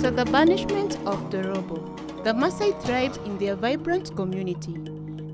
After the banishment of Dorobo, the Maasai thrived in their vibrant community.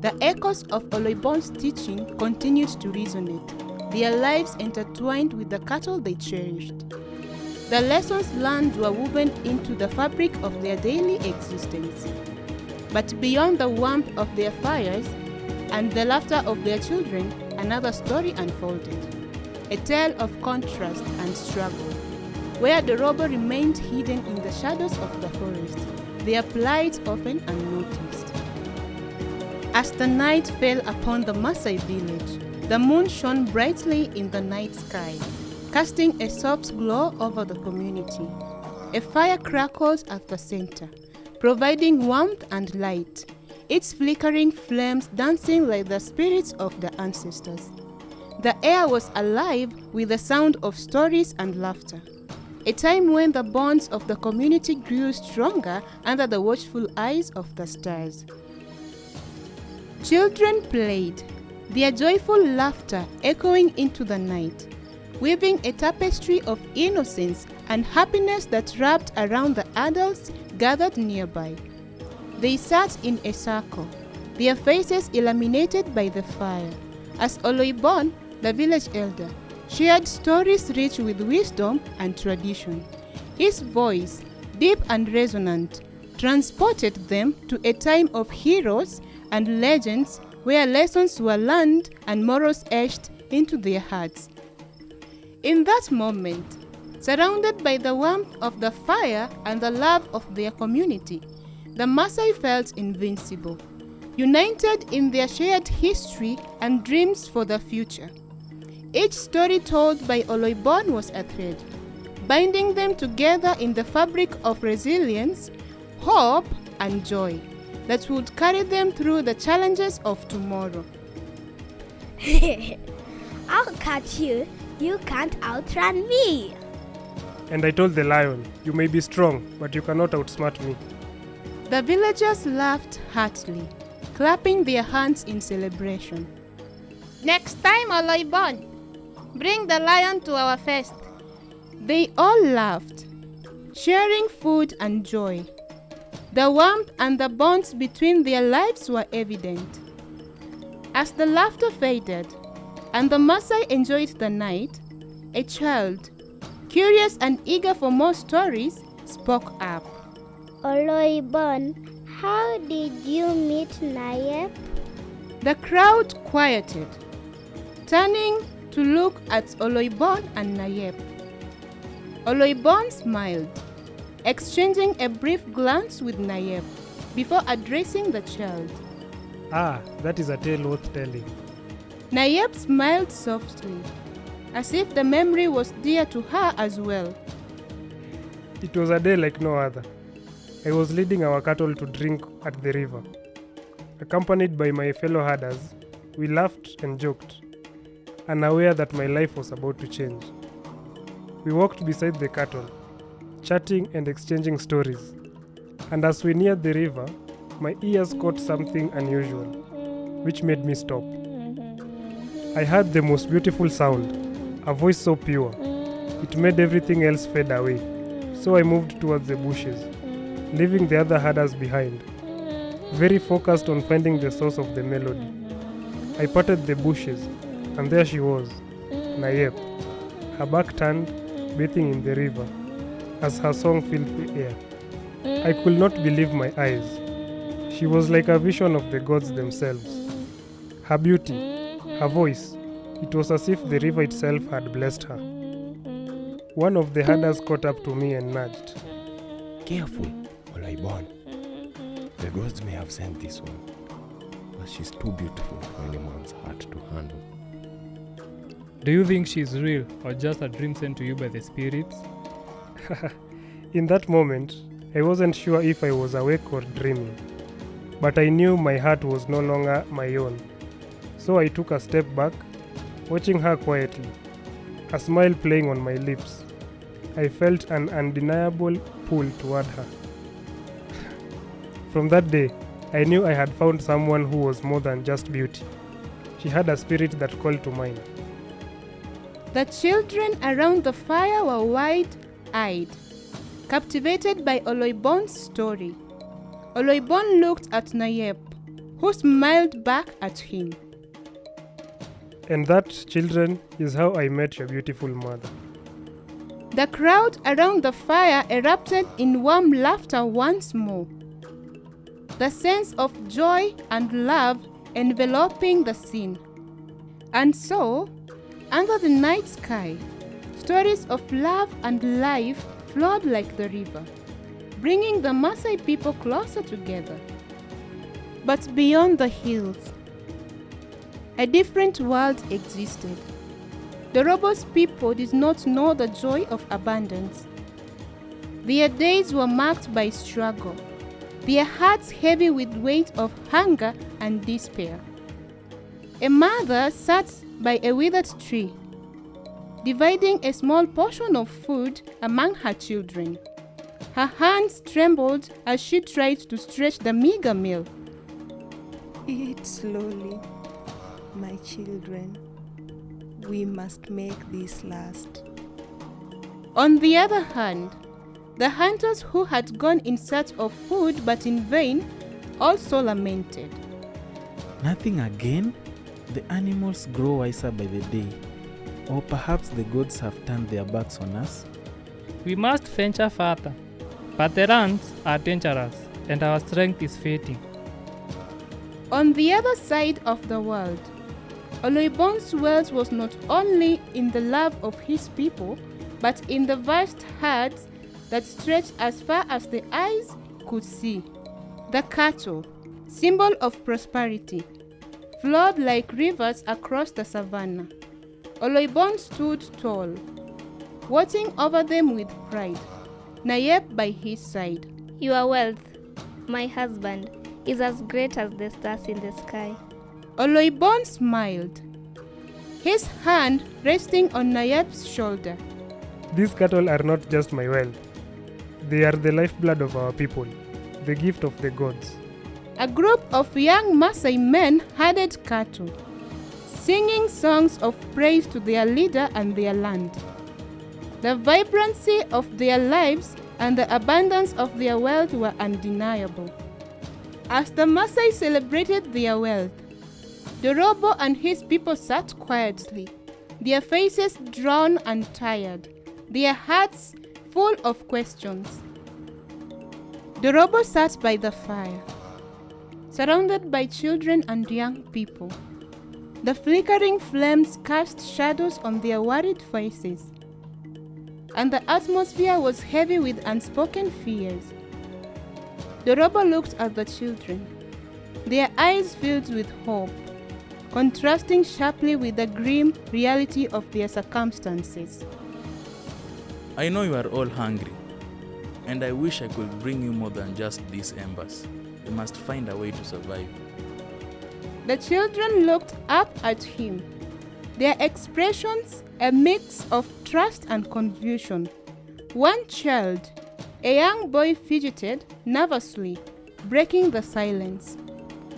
The echoes of Oloibon's teaching continued to resonate, their lives intertwined with the cattle they cherished. The lessons learned were woven into the fabric of their daily existence. But beyond the warmth of their fires and the laughter of their children, another story unfolded. A tale of contrast and struggle, where Dorobo remained hidden in the shadows of the forest, their plight often unnoticed. As the night fell upon the Maasai village, the moon shone brightly in the night sky, casting a soft glow over the community. A fire crackled at the center, providing warmth and light, its flickering flames dancing like the spirits of the ancestors. The air was alive with the sound of stories and laughter, a time when the bonds of the community grew stronger under the watchful eyes of the stars. Children played, their joyful laughter echoing into the night, weaving a tapestry of innocence and happiness that wrapped around the adults gathered nearby. They sat in a circle, their faces illuminated by the fire, as Oloibon, the village elder, shared stories rich with wisdom and tradition. His voice, deep and resonant, transported them to a time of heroes and legends where lessons were learned and morals etched into their hearts. In that moment, surrounded by the warmth of the fire and the love of their community, the Maasai felt invincible, united in their shared history and dreams for the future. Each story told by Oloibon was a thread, binding them together in the fabric of resilience, hope, and joy that would carry them through the challenges of tomorrow. I'll catch you. You can't outrun me. And I told the lion, you may be strong, but you cannot outsmart me. The villagers laughed heartily, clapping their hands in celebration. Next time, Oloibon, bring the lion to our feast. They all laughed, sharing food and joy. The warmth and the bonds between their lives were evident. As the laughter faded and the Maasai enjoyed the night, a child, curious and eager for more stories, spoke up. Oloibon, how did you meet Nayep? The crowd quieted, turning to look at Oloibon and Nayep. Oloibon smiled, exchanging a brief glance with Nayep before addressing the child. Ah, that is a tale worth telling. Nayep smiled softly, as if the memory was dear to her as well. It was a day like no other. I was leading our cattle to drink at the river. Accompanied by my fellow herders, we laughed and joked, unaware that my life was about to change. We walked beside the cattle, chatting and exchanging stories. And as we neared the river, my ears caught something unusual, which made me stop. I heard the most beautiful sound, a voice so pure. It made everything else fade away. So I moved towards the bushes, leaving the other herders behind, very focused on finding the source of the melody. I parted the bushes, and there she was, Nayep, her back turned, bathing in the river, as her song filled the air. I could not believe my eyes. She was like a vision of the gods themselves. Her beauty, her voice, it was as if the river itself had blessed her. One of the herders caught up to me and nudged. Careful, Oloibon. The gods may have sent this one, but she's too beautiful for anyone's heart to handle. Do you think she's real or just a dream sent to you by the spirits? In that moment, I wasn't sure if I was awake or dreaming, but I knew my heart was no longer my own. So I took a step back, watching her quietly, a smile playing on my lips. I felt an undeniable pull toward her. From that day, I knew I had found someone who was more than just beauty. She had a spirit that called to mine. The children around the fire were wide-eyed, captivated by Oloibon's story. Oloibon looked at Nayep, who smiled back at him. And that, children, is how I met your beautiful mother. The crowd around the fire erupted in warm laughter once more, the sense of joy and love enveloping the scene. And so, under the night sky, stories of love and life flowed like the river, bringing the Maasai people closer together. But beyond the hills, a different world existed. Dorobo's people did not know the joy of abundance. Their days were marked by struggle, their hearts heavy with weight of hunger and despair. A mother sat by a withered tree, dividing a small portion of food among her children. Her hands trembled as she tried to stretch the meager meal. Eat slowly, my children. We must make this last. On the other hand, the hunters who had gone in search of food but in vain also lamented. Nothing again? The animals grow wiser by the day. Or perhaps the gods have turned their backs on us? We must venture further, but the runs are dangerous and our strength is fading. On the other side of the world, Oloibon's wealth was not only in the love of his people, but in the vast herds that stretched as far as the eyes could see. The cattle, symbol of prosperity, flowed like rivers across the savannah. Oloibon stood tall, watching over them with pride, Nayep by his side. Your wealth, my husband, is as great as the stars in the sky. Oloibon smiled, his hand resting on Nayep's shoulder. These cattle are not just my wealth. They are the lifeblood of our people, the gift of the gods. A group of young Maasai men herded cattle, singing songs of praise to their leader and their land. The vibrancy of their lives and the abundance of their wealth were undeniable. As the Maasai celebrated their wealth, Dorobo and his people sat quietly, their faces drawn and tired, their hearts full of questions. Dorobo sat by the fire, surrounded by children and young people. The flickering flames cast shadows on their worried faces, and the atmosphere was heavy with unspoken fears. Dorobo looked at the children, their eyes filled with hope, contrasting sharply with the grim reality of their circumstances. I know you are all hungry, and I wish I could bring you more than just these embers. We must find a way to survive. The children looked up at him, their expressions a mix of trust and confusion. One child, a young boy, fidgeted nervously, breaking the silence.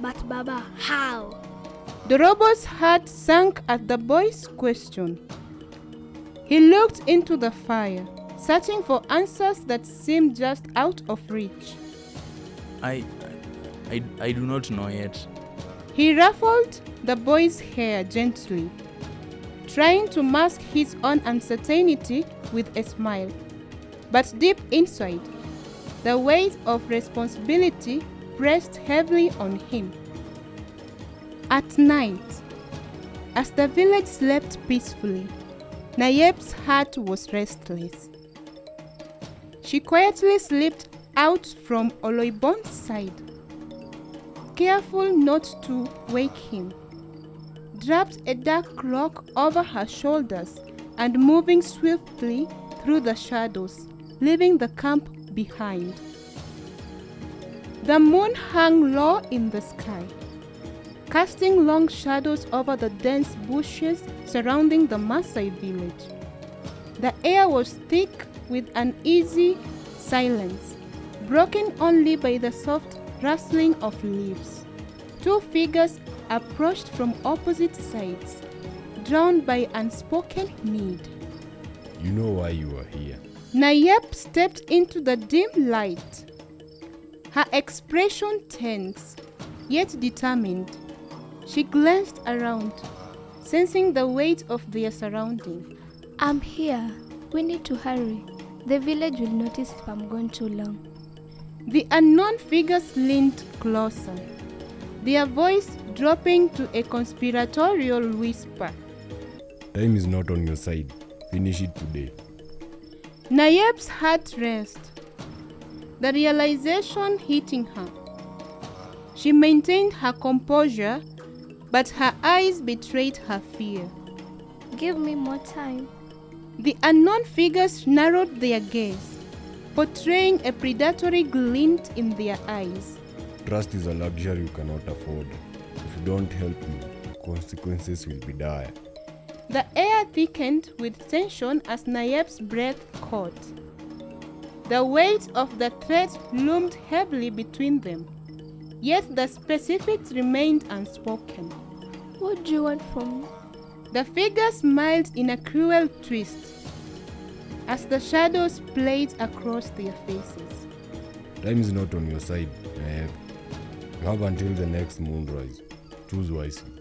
But Baba, how? Dorobo's heart sank at the boy's question. He looked into the fire, searching for answers that seemed just out of reach. I do not know yet. He ruffled the boy's hair gently, trying to mask his own uncertainty with a smile. But deep inside, the weight of responsibility pressed heavily on him. At night, as the village slept peacefully, Nayep's heart was restless. She quietly slipped out from Oloibon's side, careful not to wake him, dropped a dark cloak over her shoulders, and moving swiftly through the shadows, leaving the camp behind. The moon hung low in the sky, casting long shadows over the dense bushes surrounding the Maasai village. The air was thick with uneasy silence, broken only by the soft rustling of leaves. Two figures approached from opposite sides, drawn by unspoken need. You know why you are here. Nayep stepped into the dim light. Her expression tense, yet determined. She glanced around, sensing the weight of their surroundings. I'm here. We need to hurry. The village will notice if I'm gone too long. The unknown figures leaned closer, their voice dropping to a conspiratorial whisper. Time is not on your side. Finish it today. Nayep's heart raced, the realization hitting her. She maintained her composure, but her eyes betrayed her fear. Give me more time. The unknown figures narrowed their gaze, portraying a predatory glint in their eyes. Trust is a luxury you cannot afford. If you don't help me, the consequences will be dire. The air thickened with tension as Nayep's breath caught. The weight of the threat loomed heavily between them, yet the specifics remained unspoken. What do you want from me? The figure smiled in a cruel twist as the shadows played across their faces. Time is not on your side, Nayep. You have until the next moonrise. Choose wisely.